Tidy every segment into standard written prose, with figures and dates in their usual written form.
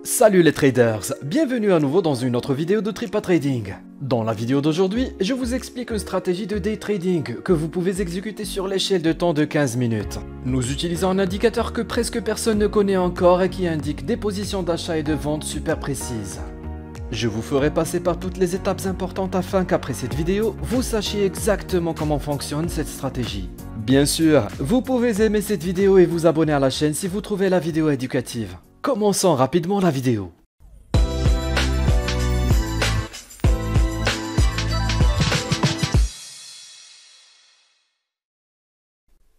Salut les traders, bienvenue à nouveau dans une autre vidéo de Tripa Trading. Dans la vidéo d'aujourd'hui, je vous explique une stratégie de day trading que vous pouvez exécuter sur l'échelle de temps de 15 minutes. Nous utilisons un indicateur que presque personne ne connaît encore et qui indique des positions d'achat et de vente super précises. Je vous ferai passer par toutes les étapes importantes afin qu'après cette vidéo, vous sachiez exactement comment fonctionne cette stratégie. Bien sûr, vous pouvez aimer cette vidéo et vous abonner à la chaîne si vous trouvez la vidéo éducative. Commençons rapidement la vidéo.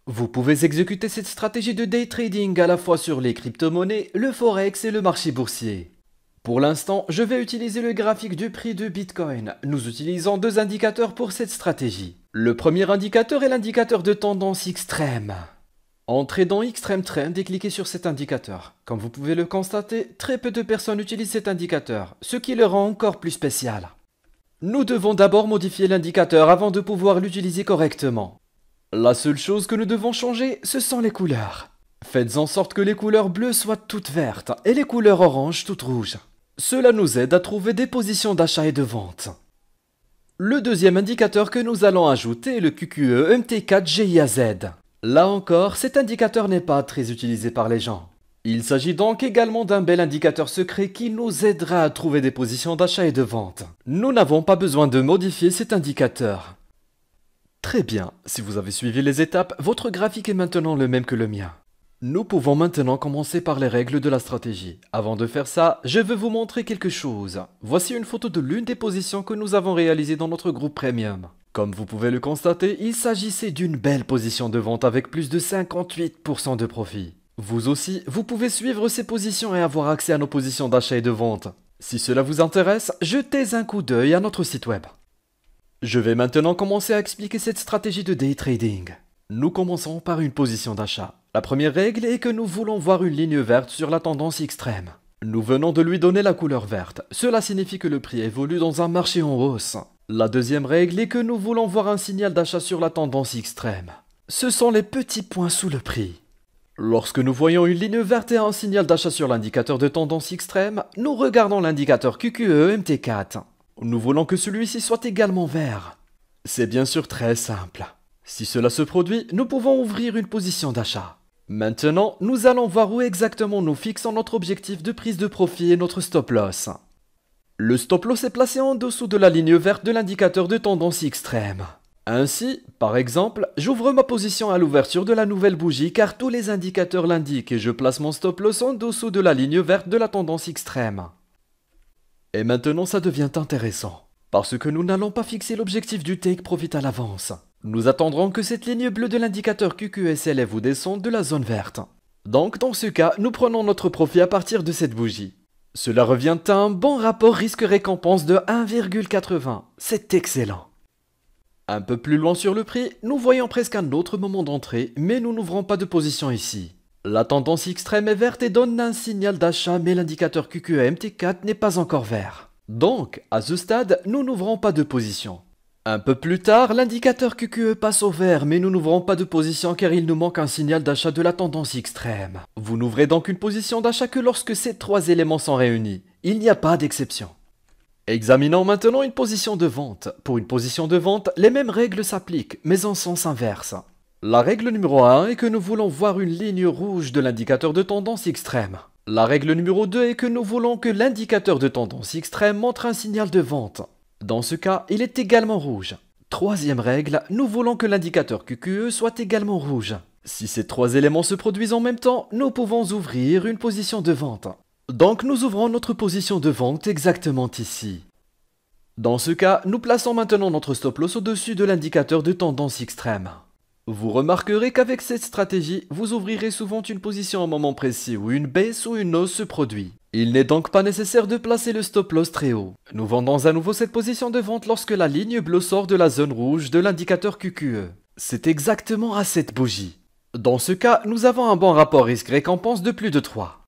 Vous pouvez exécuter cette stratégie de day trading à la fois sur les crypto-monnaies, le forex et le marché boursier. Pour l'instant, je vais utiliser le graphique du prix de Bitcoin. Nous utilisons deux indicateurs pour cette stratégie. Le premier indicateur est l'indicateur de tendance extrême. Entrez dans Extreme Trend et cliquez sur cet indicateur. Comme vous pouvez le constater, très peu de personnes utilisent cet indicateur, ce qui le rend encore plus spécial. Nous devons d'abord modifier l'indicateur avant de pouvoir l'utiliser correctement. La seule chose que nous devons changer, ce sont les couleurs. Faites en sorte que les couleurs bleues soient toutes vertes et les couleurs oranges toutes rouges. Cela nous aide à trouver des positions d'achat et de vente. Le deuxième indicateur que nous allons ajouter est le QQE MT4 GIAZ. Là encore, cet indicateur n'est pas très utilisé par les gens. Il s'agit donc également d'un bel indicateur secret qui nous aidera à trouver des positions d'achat et de vente. Nous n'avons pas besoin de modifier cet indicateur. Très bien, si vous avez suivi les étapes, votre graphique est maintenant le même que le mien. Nous pouvons maintenant commencer par les règles de la stratégie. Avant de faire ça, je veux vous montrer quelque chose. Voici une photo de l'une des positions que nous avons réalisées dans notre groupe Premium. Comme vous pouvez le constater, il s'agissait d'une belle position de vente avec plus de 58% de profit. Vous aussi, vous pouvez suivre ces positions et avoir accès à nos positions d'achat et de vente. Si cela vous intéresse, jetez un coup d'œil à notre site web. Je vais maintenant commencer à expliquer cette stratégie de day trading. Nous commençons par une position d'achat. La première règle est que nous voulons voir une ligne verte sur la tendance extrême. Nous venons de lui donner la couleur verte. Cela signifie que le prix évolue dans un marché en hausse. La deuxième règle est que nous voulons voir un signal d'achat sur la tendance extrême. Ce sont les petits points sous le prix. Lorsque nous voyons une ligne verte et un signal d'achat sur l'indicateur de tendance extrême, nous regardons l'indicateur QQE MT4. Nous voulons que celui-ci soit également vert. C'est bien sûr très simple. Si cela se produit, nous pouvons ouvrir une position d'achat. Maintenant, nous allons voir où exactement nous fixons notre objectif de prise de profit et notre stop loss. Le stop loss est placé en dessous de la ligne verte de l'indicateur de tendance extrême. Ainsi, par exemple, j'ouvre ma position à l'ouverture de la nouvelle bougie car tous les indicateurs l'indiquent et je place mon stop loss en dessous de la ligne verte de la tendance extrême. Et maintenant ça devient intéressant, parce que nous n'allons pas fixer l'objectif du take profit à l'avance. Nous attendrons que cette ligne bleue de l'indicateur QQE s'élève ou descende de la zone verte. Donc dans ce cas, nous prenons notre profit à partir de cette bougie. Cela revient à un bon rapport risque-récompense de 1,80. C'est excellent. Un peu plus loin sur le prix, nous voyons presque un autre moment d'entrée, mais nous n'ouvrons pas de position ici. La tendance extrême est verte et donne un signal d'achat, mais l'indicateur QQE MT4 n'est pas encore vert. Donc, à ce stade, nous n'ouvrons pas de position. Un peu plus tard, l'indicateur QQE passe au vert, mais nous n'ouvrons pas de position car il nous manque un signal d'achat de la tendance extrême. Vous n'ouvrez donc une position d'achat que lorsque ces trois éléments sont réunis. Il n'y a pas d'exception. Examinons maintenant une position de vente. Pour une position de vente, les mêmes règles s'appliquent, mais en sens inverse. La règle numéro 1 est que nous voulons voir une ligne rouge de l'indicateur de tendance extrême. La règle numéro 2 est que nous voulons que l'indicateur de tendance extrême montre un signal de vente. Dans ce cas, il est également rouge. Troisième règle, nous voulons que l'indicateur QQE soit également rouge. Si ces trois éléments se produisent en même temps, nous pouvons ouvrir une position de vente. Donc nous ouvrons notre position de vente exactement ici. Dans ce cas, nous plaçons maintenant notre stop loss au-dessus de l'indicateur de tendance extrême. Vous remarquerez qu'avec cette stratégie, vous ouvrirez souvent une position à un moment précis où une baisse ou une hausse se produit. Il n'est donc pas nécessaire de placer le stop loss très haut. Nous vendons à nouveau cette position de vente lorsque la ligne bleue sort de la zone rouge de l'indicateur QQE. C'est exactement à cette bougie. Dans ce cas, nous avons un bon rapport risque-récompense de plus de 3.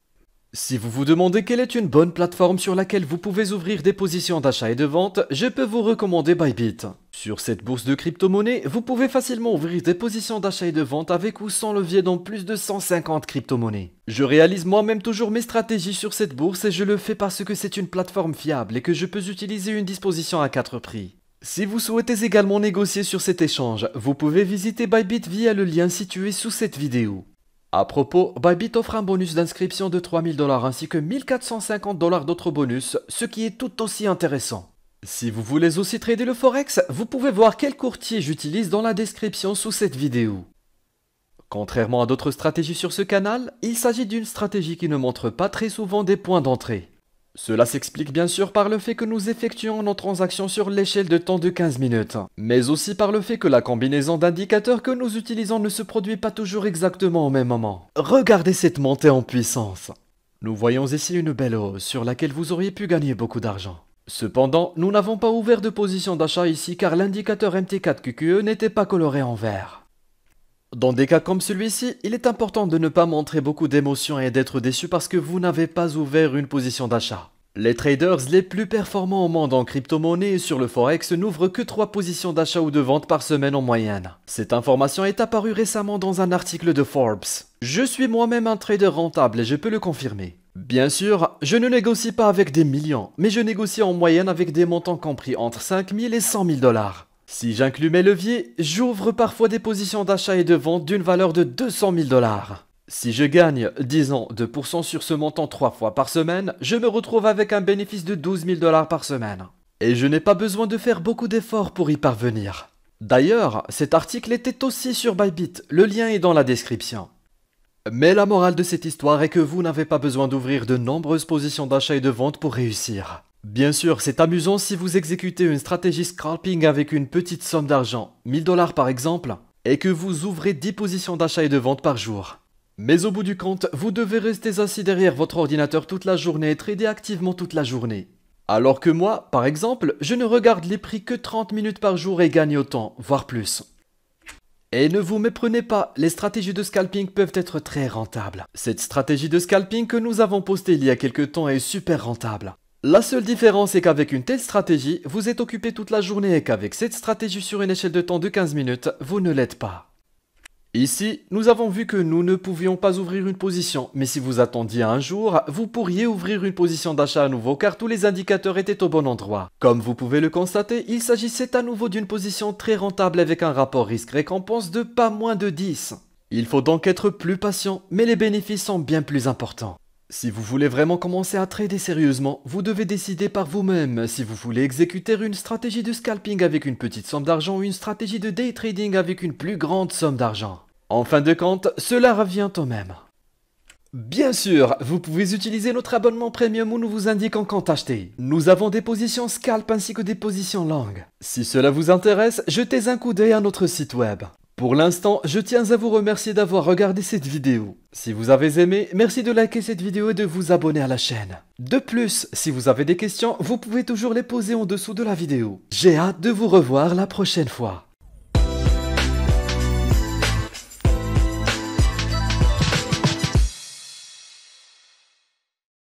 Si vous vous demandez quelle est une bonne plateforme sur laquelle vous pouvez ouvrir des positions d'achat et de vente, je peux vous recommander Bybit. Sur cette bourse de crypto-monnaies, vous pouvez facilement ouvrir des positions d'achat et de vente avec ou sans levier dans plus de 150 crypto-monnaies. Je réalise moi-même toujours mes stratégies sur cette bourse et je le fais parce que c'est une plateforme fiable et que je peux utiliser une disposition à 4 prix. Si vous souhaitez également négocier sur cet échange, vous pouvez visiter Bybit via le lien situé sous cette vidéo. À propos, Bybit offre un bonus d'inscription de 3000 $ ainsi que 1450 $ d'autres bonus, ce qui est tout aussi intéressant. Si vous voulez aussi trader le Forex, vous pouvez voir quel courtier j'utilise dans la description sous cette vidéo. Contrairement à d'autres stratégies sur ce canal, il s'agit d'une stratégie qui ne montre pas très souvent des points d'entrée. Cela s'explique bien sûr par le fait que nous effectuons nos transactions sur l'échelle de temps de 15 minutes, mais aussi par le fait que la combinaison d'indicateurs que nous utilisons ne se produit pas toujours exactement au même moment. Regardez cette montée en puissance. Nous voyons ici une belle hausse sur laquelle vous auriez pu gagner beaucoup d'argent. Cependant, nous n'avons pas ouvert de position d'achat ici car l'indicateur MT4QQE n'était pas coloré en vert. Dans des cas comme celui-ci, il est important de ne pas montrer beaucoup d'émotions et d'être déçu parce que vous n'avez pas ouvert une position d'achat. Les traders les plus performants au monde en crypto-monnaie et sur le Forex n'ouvrent que 3 positions d'achat ou de vente par semaine en moyenne. Cette information est apparue récemment dans un article de Forbes. Je suis moi-même un trader rentable et je peux le confirmer. Bien sûr, je ne négocie pas avec des millions, mais je négocie en moyenne avec des montants compris entre 5000 et 100 000 $. Si j'inclus mes leviers, j'ouvre parfois des positions d'achat et de vente d'une valeur de 200 000 $. Si je gagne, disons, 2% sur ce montant 3 fois par semaine, je me retrouve avec un bénéfice de 12 000 $ par semaine. Et je n'ai pas besoin de faire beaucoup d'efforts pour y parvenir. D'ailleurs, cet article était aussi sur Bybit, le lien est dans la description. Mais la morale de cette histoire est que vous n'avez pas besoin d'ouvrir de nombreuses positions d'achat et de vente pour réussir. Bien sûr, c'est amusant si vous exécutez une stratégie scalping avec une petite somme d'argent, 1000 $ par exemple, et que vous ouvrez 10 positions d'achat et de vente par jour. Mais au bout du compte, vous devez rester assis derrière votre ordinateur toute la journée et trader activement toute la journée. Alors que moi, par exemple, je ne regarde les prix que 30 minutes par jour et gagne autant, voire plus. Et ne vous méprenez pas, les stratégies de scalping peuvent être très rentables. Cette stratégie de scalping que nous avons postée il y a quelques temps est super rentable. La seule différence est qu'avec une telle stratégie, vous êtes occupé toute la journée et qu'avec cette stratégie sur une échelle de temps de 15 minutes, vous ne l'êtes pas. Ici, nous avons vu que nous ne pouvions pas ouvrir une position, mais si vous attendiez un jour, vous pourriez ouvrir une position d'achat à nouveau car tous les indicateurs étaient au bon endroit. Comme vous pouvez le constater, il s'agissait à nouveau d'une position très rentable avec un rapport risque-récompense de pas moins de 10. Il faut donc être plus patient, mais les bénéfices sont bien plus importants. Si vous voulez vraiment commencer à trader sérieusement, vous devez décider par vous-même si vous voulez exécuter une stratégie de scalping avec une petite somme d'argent ou une stratégie de day trading avec une plus grande somme d'argent. En fin de compte, cela revient au même. Bien sûr, vous pouvez utiliser notre abonnement premium où nous vous indiquons quand acheter. Nous avons des positions scalp ainsi que des positions longues. Si cela vous intéresse, jetez un coup d'œil à notre site web. Pour l'instant, je tiens à vous remercier d'avoir regardé cette vidéo. Si vous avez aimé, merci de liker cette vidéo et de vous abonner à la chaîne. De plus, si vous avez des questions, vous pouvez toujours les poser en dessous de la vidéo. J'ai hâte de vous revoir la prochaine fois.